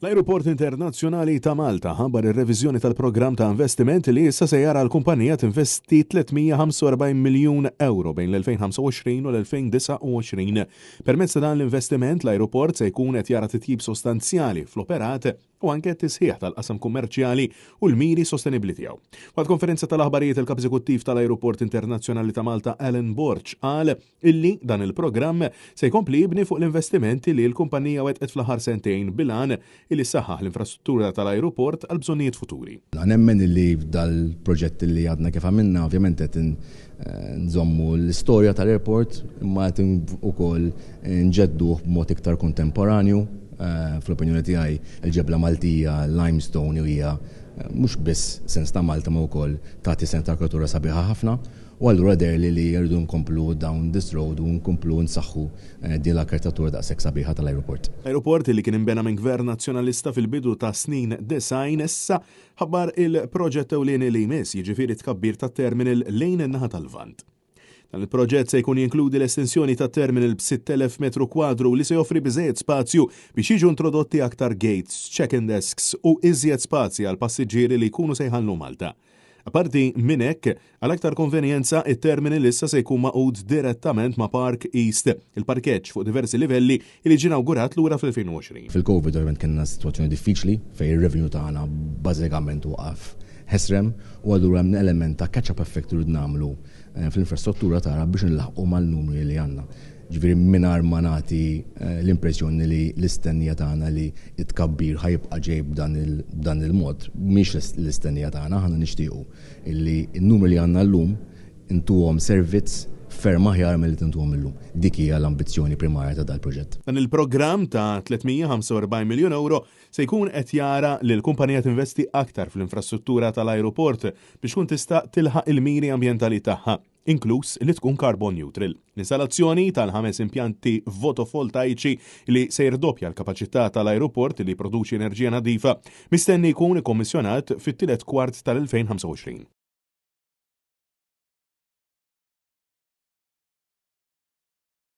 L-Ajruport Internazzjonali ta' Malta ħabbar ir-reviżjoni tal-programm ta' investiment li issa se jara l-kumpanija tinvesti 345 miljun euro bejn l-2025 u l-2029. Permezz ta' dan l-investiment l-ajruport se jkun qed jara titjib sostanzjali fl-operat u anke t-tisħiħ tal-qasam kummerċjali u l-miri sostenibli tiegħu. Waqt konferenza tal-aħbarijiet il-Kap Eżekuttiv tal-Ajruport Internazzjonali ta' Malta Alan Borch qal illi dan il-programm se jkompli jibni fuq l-investimenti li l-kumpanija wetqet fl-aħħar sentejn bilan illi saħħaħ l-infrastruttura tal-ajruport għal bżonnijiet futuri. Nemmen illi dal-proġett li għadna kif għamilna ovvjament qed nżommu l-istorja tal-airport imma qed ukoll nġedduh b'mod iktar kontemporanju. Fl-opinjoni tiegħi il-ġebla Maltija, limestone hija mhux biss sens ta' Malta ma wkoll tagħti sens ta' kultura sabiħa ħafna u allura derli li jridu nkomplu down this road u nkomplu nsaħħu din l-arkitettura daqshekk sabiħa tal-ajruport. Ajruport li kien imbena minn Gvern Nazzjonalista fil-bidu ta' snin design issa ħabbar il-proġett ewlieni li jmiss jiġifieri tkabbir tat-terminal lejn in-naħa tal-Lvant. Dan il-proġett se jkun jinkludi l-estensjoni ta' terminal b'6,000 metru kwadru li se joffri biżejjed spazju biex jiġu introdotti aktar gates, check-in desks u iżjed spazji għal passiġġieri li jkunu se jħallnu Malta. Aparti minn hekk, għal aktar konvenjenza it-terminal issa se jkun maqud direttament ma' Park East, il-parkeġġ fuq diversi livelli li ġie inawgurat lura fil-2020. Fil-COVID ovvjament kienna sitwazzjoni diffiċli fejn ir-revenue tagħna bażikament waqaf ħesrem u allura hemm element ta' catch-up effect li nagħmlu fl-infrastruttura tara biex nlaħqu mal-numri li għandna. Ġifieri mingħajr ma nagħti l-impressjoni li l-istennija tagħna li tkabbir ħajibqa' ġej b'dan il-mod, mhix l-istennija tagħna, aħna nixtiequ illi n-numri li għandna llum intuhom servizz ferm aħjar milli tintuhom illum. Dik hija l-ambizzjoni primarja ta' dal-proġett. Dan il-programm ta' 345 miljun euro se jkun qed jara li l-kumpanija tinvesti aktar fl-infrastruttura tal-ajruport biex tkun tista' tilħaq il-miri ambjentali tagħha, inkluż li tkun carbon neutral. L-installazzjoni tal-5 impjanti fotovoltaiċi li se jirdoppja l-kapaċità tal-ajruport li jipproduċi enerġija nadifa mistenni jkun ikkommissjonat fit-tielet kwart tal-2025.